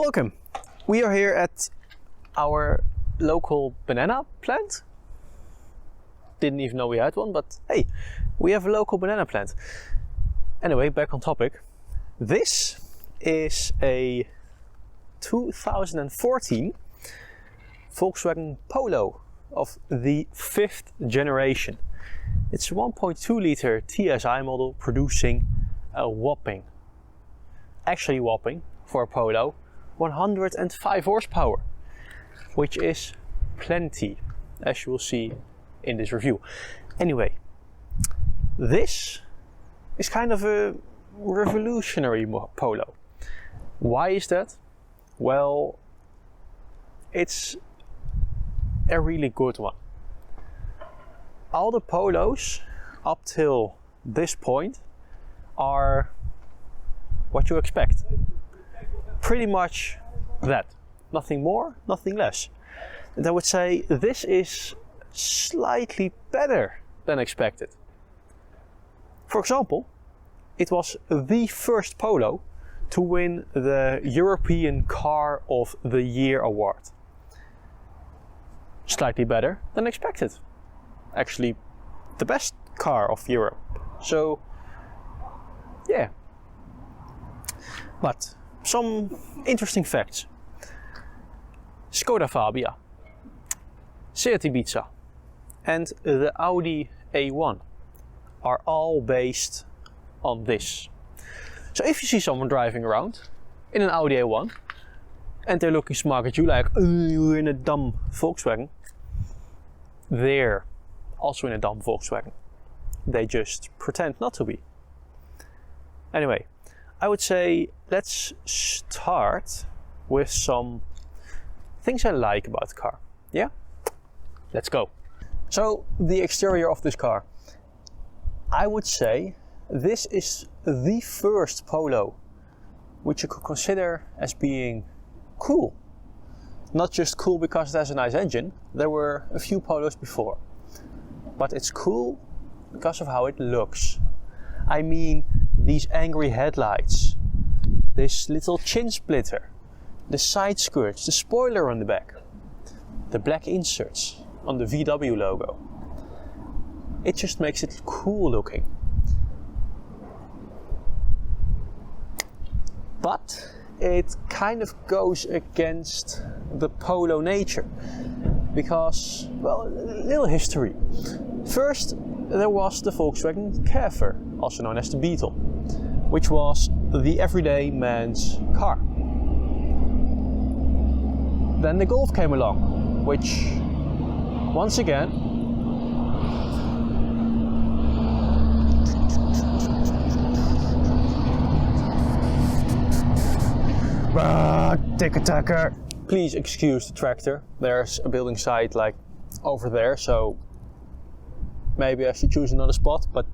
Welcome! We are here at our local banana plant. Didn't even know we had one, but hey, we have a local banana plant. Anyway, back on topic. This is a 2014 Volkswagen Polo of the 5th generation. It's a 1.2 liter TSI model producing a whopping, for a Polo, 105 horsepower, which is plenty, as you will see in this review. Anyway, this is kind of a revolutionary Polo. Why is that? Well, it's a really good one. All the Polos up till this point are what you expect. Pretty much that. Nothing more, nothing less. And I would say this is slightly better than expected. For example, it was the first Polo to win the European Car of the Year award. Slightly better than expected. Actually, the best car of Europe. So, yeah. But some interesting facts. Skoda Fabia, Seat Ibiza and the Audi A1 are all based on this. So if you see someone driving around in an Audi A1 and they're looking smug at you like, oh, you're in a dumb Volkswagen, they're also in a dumb Volkswagen. They just pretend not to be. Anyway, I would say let's start with some things I like about the car. Yeah? Let's go. So, the exterior of this car. I would say this is the first Polo which you could consider as being cool. Not just cool because it has a nice engine. There were a few Polos before. But it's cool because of how it looks. I mean, these angry headlights, this little chin splitter, the side skirts, the spoiler on the back, the black inserts on the VW logo. It just makes it cool looking. But it kind of goes against the Polo nature because, well, a little history. First, there was the Volkswagen Käfer, also known as the Beetle, which was the everyday man's car. Then the Golf came along, which, once again, tick-a-tacker. Please excuse the tractor. There's a building site like over there, so maybe I should choose another spot, but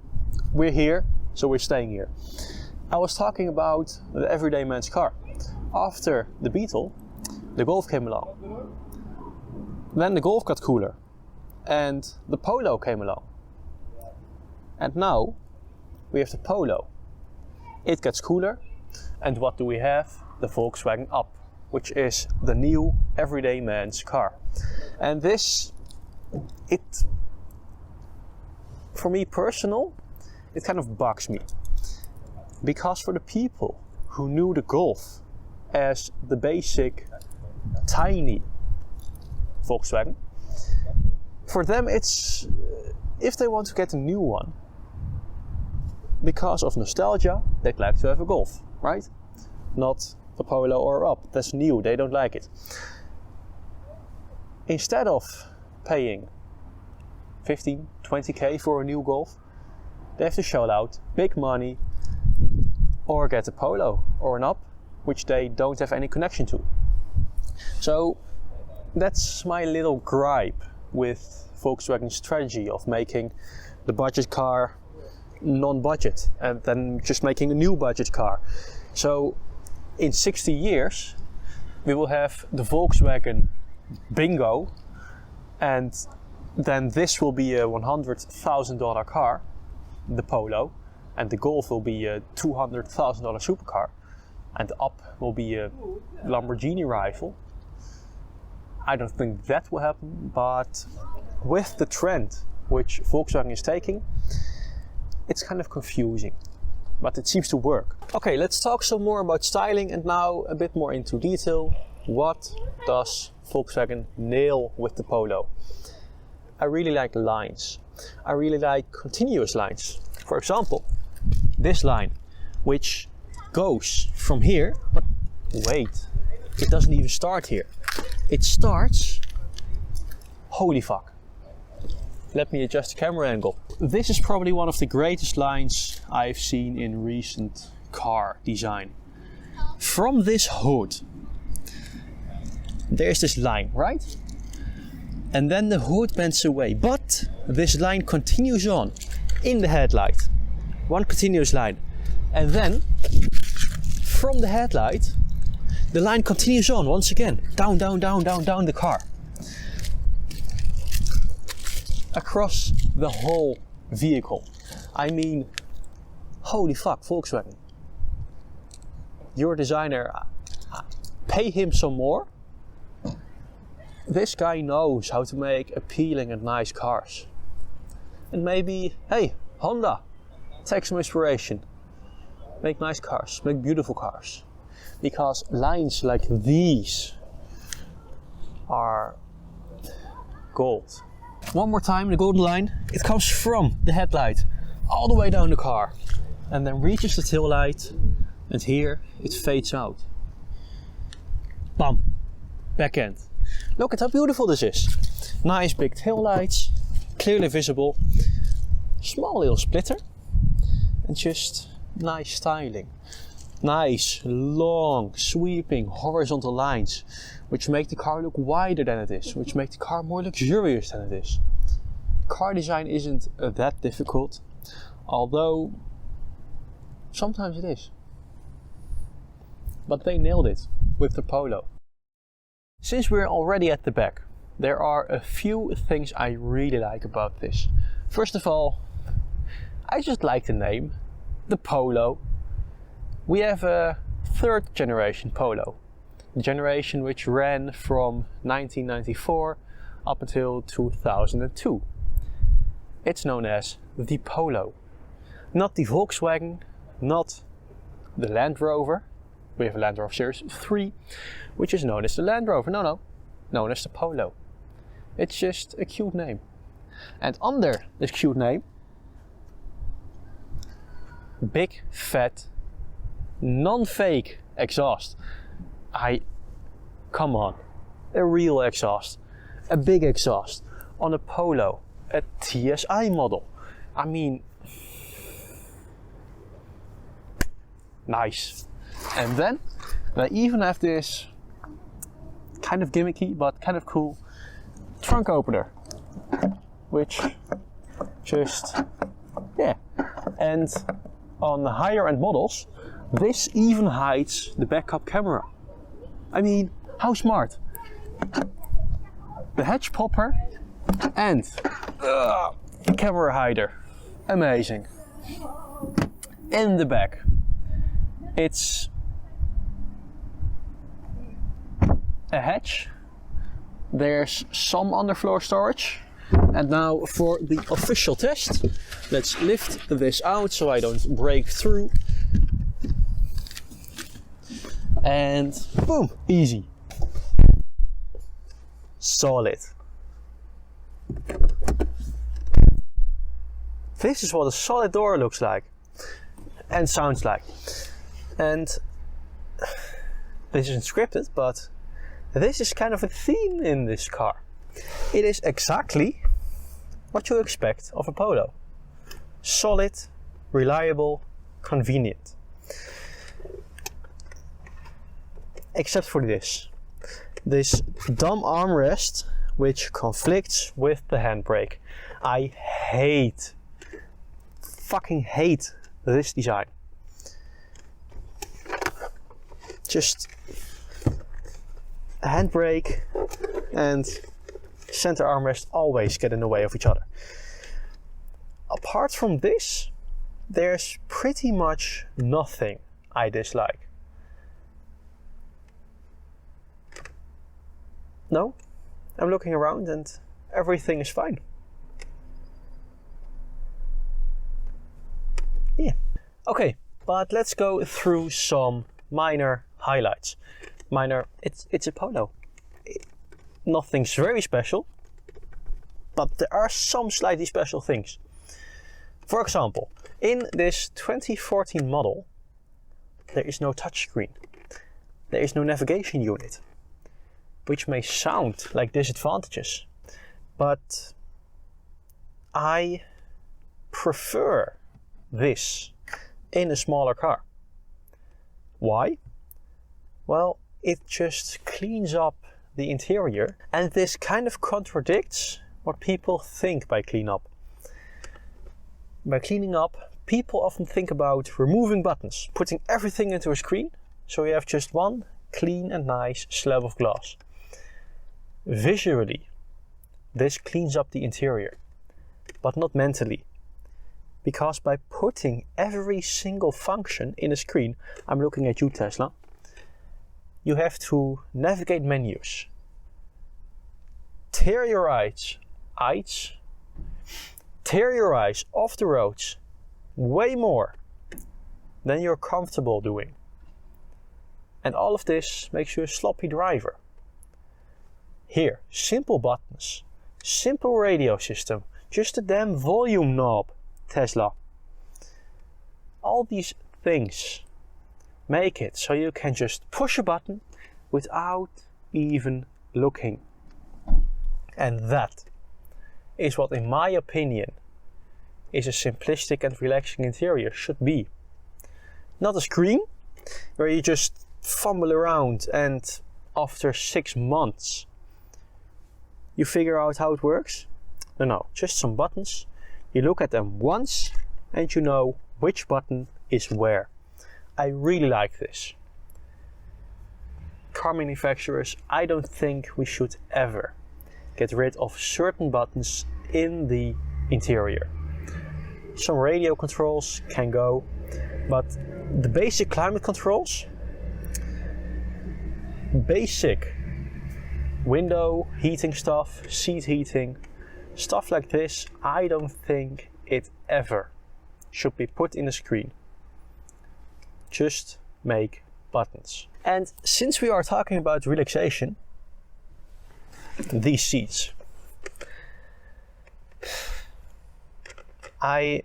we're here, so we're staying here. I was talking about the everyday man's car. After the Beetle, the Golf came along. Then the Golf got cooler, and the Polo came along. And now we have the Polo. It gets cooler, and what do we have? The Volkswagen Up, which is the new everyday man's car. And this, for me personal, it kind of bugs me. Because for the people who knew the Golf as the basic, tiny Volkswagen, for them it's, if they want to get a new one, because of nostalgia, they'd like to have a Golf, right? Not a Polo or Up, that's new, they don't like it. Instead of paying 15, 20k for a new Golf, they have to shell out big money or get a Polo or an Up, which they don't have any connection to. So that's my little gripe with Volkswagen's strategy of making the budget car non-budget and then just making a new budget car. So in 60 years we will have the Volkswagen Bingo, and then this will be a $100,000 car, the Polo, and the Golf will be a $200,000 supercar. and up will be a Lamborghini rival. I don't think that will happen, but with the trend which Volkswagen is taking, it's kind of confusing, but it seems to work. Okay, let's talk some more about styling and now a bit more into detail. What does Volkswagen nail with the Polo? I really like lines. I really like continuous lines. For example, this line, which goes from here, but wait, it doesn't even start here. It starts, holy fuck. Let me adjust the camera angle. This is probably one of the greatest lines I've seen in recent car design. From this hood, there's this line, right? And then the hood bends away, but this line continues on in the headlight. One continuous line. And then, from the headlight, the line continues on once again. Down, down, down, down, down the car. Across the whole vehicle. I mean, holy fuck, Volkswagen. Your designer, pay him some more. This guy knows how to make appealing and nice cars. And maybe, hey, Honda, take some inspiration. Make nice cars, make beautiful cars. Because lines like these are gold. One more time, the golden line, it comes from the headlight all the way down the car and then reaches the tail light, and here it fades out. Bam! Back end. Look at how beautiful this is. Nice big tail lights, clearly visible, small little splitter, and just nice styling. Nice, long, sweeping, horizontal lines, which make the car look wider than it is, which make the car more luxurious than it is. Car design isn't that difficult, although sometimes it is. But they nailed it with the Polo. Since we're already at the back, there are a few things I really like about this. First of all, I just like the name, the Polo. We have a third generation Polo, the generation which ran from 1994 up until 2002. It's known as the Polo. Not the Volkswagen, not the Land Rover. We have a Land Rover Series 3, which is known as the Land Rover. No, known as the Polo. It's just a cute name. And under this cute name, big, fat, non-fake exhaust. Come on, a real exhaust, a big exhaust on a Polo, a TSI model. I mean, nice. And then they even have this kind of gimmicky but kind of cool trunk opener, which just, yeah. And on the higher end models, this even hides the backup camera. I mean, how smart. The hatch popper and camera hider. Amazing. In the back, it's a hatch. There's some underfloor storage. And now for the official test, let's lift this out so I don't break through. And boom, easy. Solid. This is what a solid door looks like and sounds like. And this isn't scripted, but this is kind of a theme in this car. It is exactly what you expect of a Polo. Solid, reliable, convenient. Except for this dumb armrest which conflicts with the handbrake. I fucking hate this design. Just a handbrake and center armrest always get in the way of each other. Apart from this, there's pretty much nothing I dislike. No, I'm looking around and everything is fine. Yeah. Okay, but let's go through some minor highlights. It's a Polo. Nothing's very special, but there are some slightly special things. For example, in this 2014 model, there is no touchscreen. There is no navigation unit, which may sound like disadvantages, but I prefer this in a smaller car. Why? Well, it just cleans up the interior, and this kind of contradicts what people think by clean up. By cleaning up, people often think about removing buttons, putting everything into a screen, so you have just one clean and nice slab of glass. Visually, this cleans up the interior, but not mentally. Because by putting every single function in a screen, I'm looking at you, Tesla, you have to navigate menus, tear your eyes off the roads way more than you're comfortable doing. And all of this makes you a sloppy driver. Here, simple buttons, simple radio system, just a damn volume knob, Tesla. All these things make it so you can just push a button without even looking. And that is what, in my opinion, is a simplistic and relaxing interior should be. Not a screen where you just fumble around and after 6 months you figure out how it works. No, just some buttons. You look at them once and you know which button is where. I really like this. Car manufacturers, I don't think we should ever get rid of certain buttons in the interior. Some radio controls can go, but the basic climate controls, basic window heating stuff, seat heating, stuff like this, I don't think it ever should be put in a screen. Just make buttons. And since we are talking about relaxation, these seats. I'm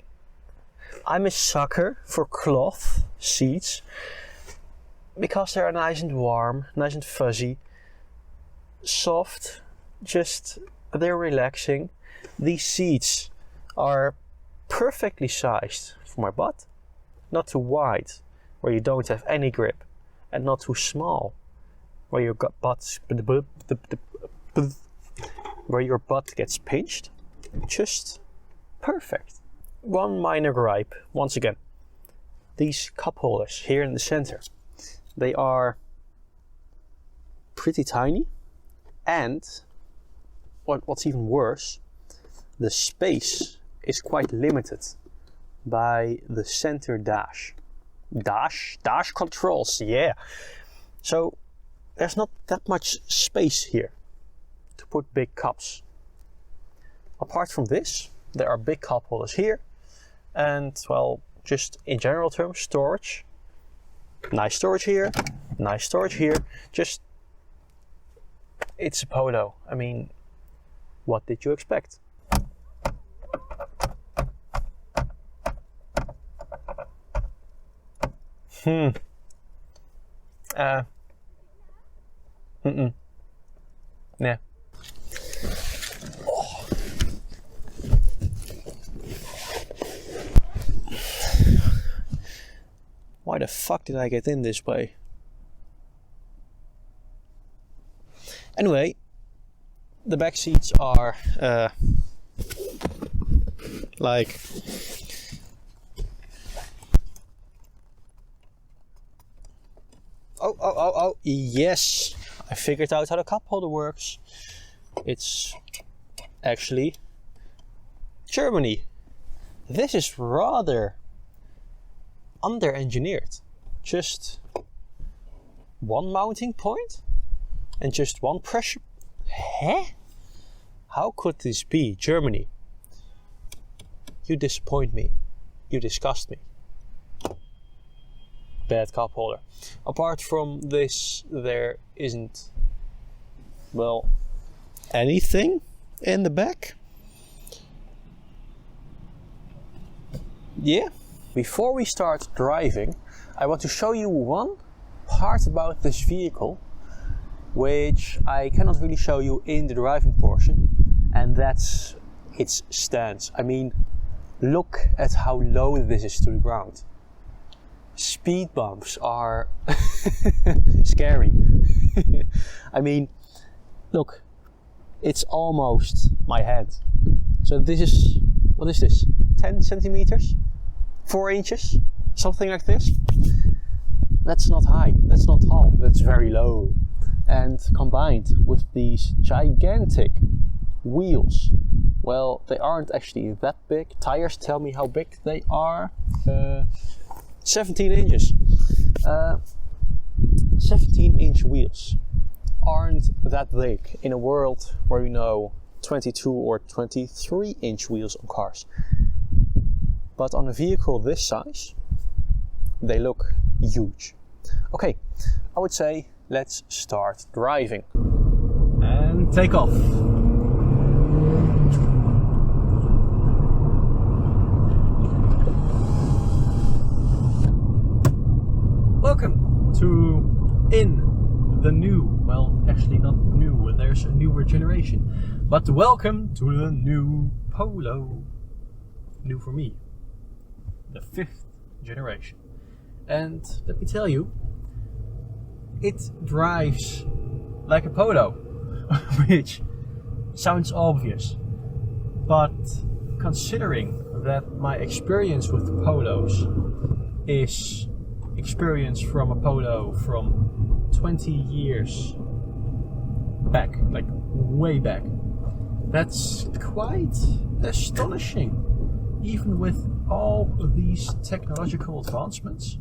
a sucker for cloth seats because they're nice and warm, nice and fuzzy, soft, just they're relaxing. These seats are perfectly sized for my butt, not too wide where you don't have any grip, and not too small where your butt gets pinched. Just perfect. One minor gripe, once again, these cup holders here in the center, they are pretty tiny, and what's even worse, the space is quite limited by the center dash controls, yeah. So there's not that much space here to put big cups. Apart from this, there are big cup holders here, and well, just in general terms, storage. Nice storage here, nice storage here. Just, it's a Polo. I mean, what did you expect? Nah. Oh. Why the fuck did I get in this way? Anyway, the back seats are like oh, yes, I figured out how the cup holder works. It's actually Germany. This is rather under-engineered. Just one mounting point and just one pressure Huh? How could this be? Germany. You disappoint me. You disgust me. Bad cup holder. Apart from this, there isn't, well, anything in the back. Yeah. Before we start driving, I want to show you one part about this vehicle which I cannot really show you in the driving portion, and that's its stance. I mean, look at how low this is to the ground. Speed bumps are scary. I mean, look, it's almost my head. So this is, what is this? 10 centimeters? 4 inches? Something like this? That's not high, that's not tall, that's very low. And combined with these gigantic wheels, well, they aren't actually that big. Tires tell me how big they are. 17 inches. 17-inch wheels aren't that big in a world where you know 22 or 23-inch wheels on cars. But on a vehicle this size, they look huge. Okay, I would say let's start driving. And take off. Welcome to the new, well, actually not new, there's a newer generation, but welcome to the new Polo. New for me, the 5th generation. And let me tell you, it drives like a Polo, which sounds obvious, but considering that my experience with Polos is experience from a Polo from 20 years back, like way back, that's quite astonishing. Even with all of these technological advancements,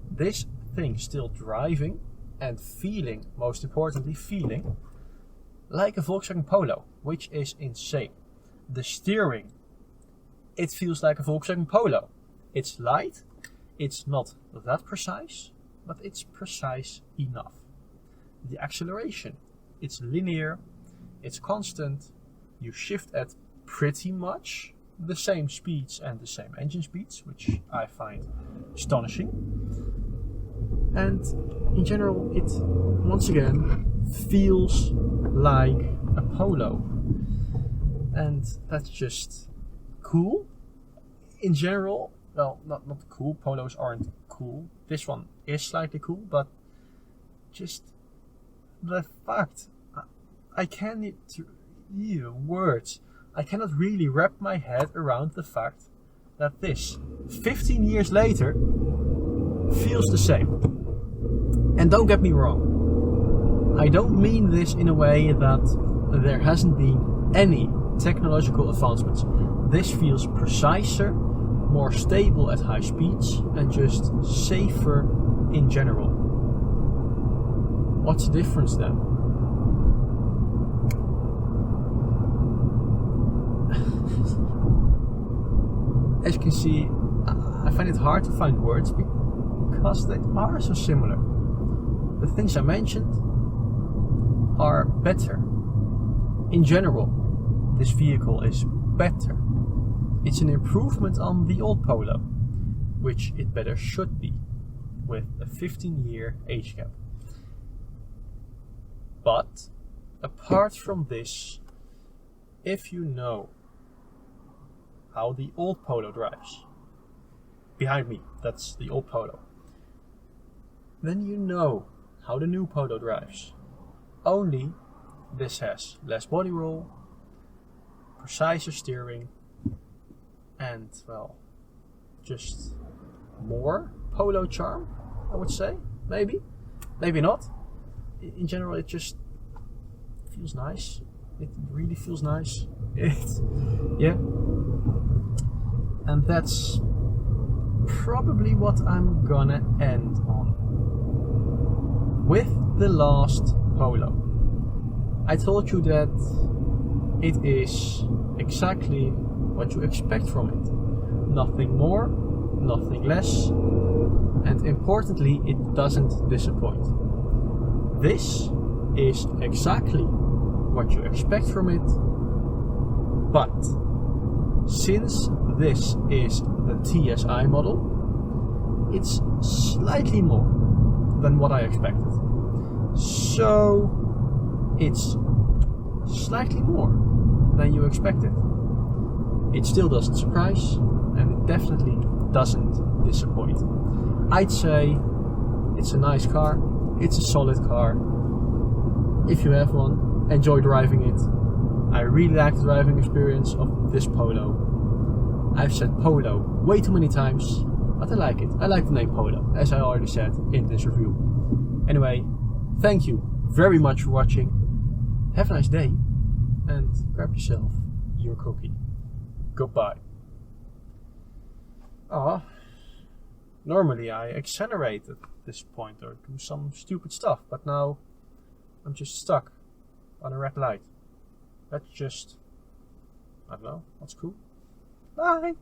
this thing still driving and feeling, most importantly feeling, like a Volkswagen Polo, which is insane. The steering, it feels like a Volkswagen Polo. It's light, it's not that precise, but it's precise enough. The acceleration, it's linear, it's constant, you shift at pretty much the same speeds and the same engine speeds, which I find astonishing. And in general, it once again feels like a Polo, and that's just cool. In general, well, not cool. Polos aren't cool. This one is slightly cool, but just the fact I can't words. I cannot really wrap my head around the fact that this 15 years later feels the same. And don't get me wrong, I don't mean this in a way that there hasn't been any technological advancements. This feels preciser, more stable at high speeds, and just safer in general. What's the difference then? As you can see, I find it hard to find words because they are so similar. The things I mentioned are better. In general, this vehicle is better. It's an improvement on the old Polo, which it better should be, with a 15-year age gap. But apart from this, if you know how the old Polo drives, behind me, that's the old Polo, then you know how the new Polo drives. Only this has less body roll, preciser steering, and, well, just more Polo charm, I would say. Maybe not. In general, it just feels nice. It really feels nice. Yeah. And that's probably what I'm gonna end on with the last Polo. I told you that it is exactly what you expect from it. Nothing more, nothing less, and importantly, it doesn't disappoint. This is exactly what you expect from it, but since this is the TSI model, it's slightly more than what I expected. So it's slightly more than you expected. It still doesn't surprise, and it definitely doesn't disappoint. I'd say it's a nice car, it's a solid car. If you have one, enjoy driving it. I really like the driving experience of this Polo. I've said Polo way too many times, but I like it. I like the name Polo, as I already said in this review. Anyway, thank you very much for watching. Have a nice day, and grab yourself your cookie. Goodbye. Normally I accelerate at this point or do some stupid stuff, but now I'm just stuck on a red light. That's just, I don't know, that's cool. Bye!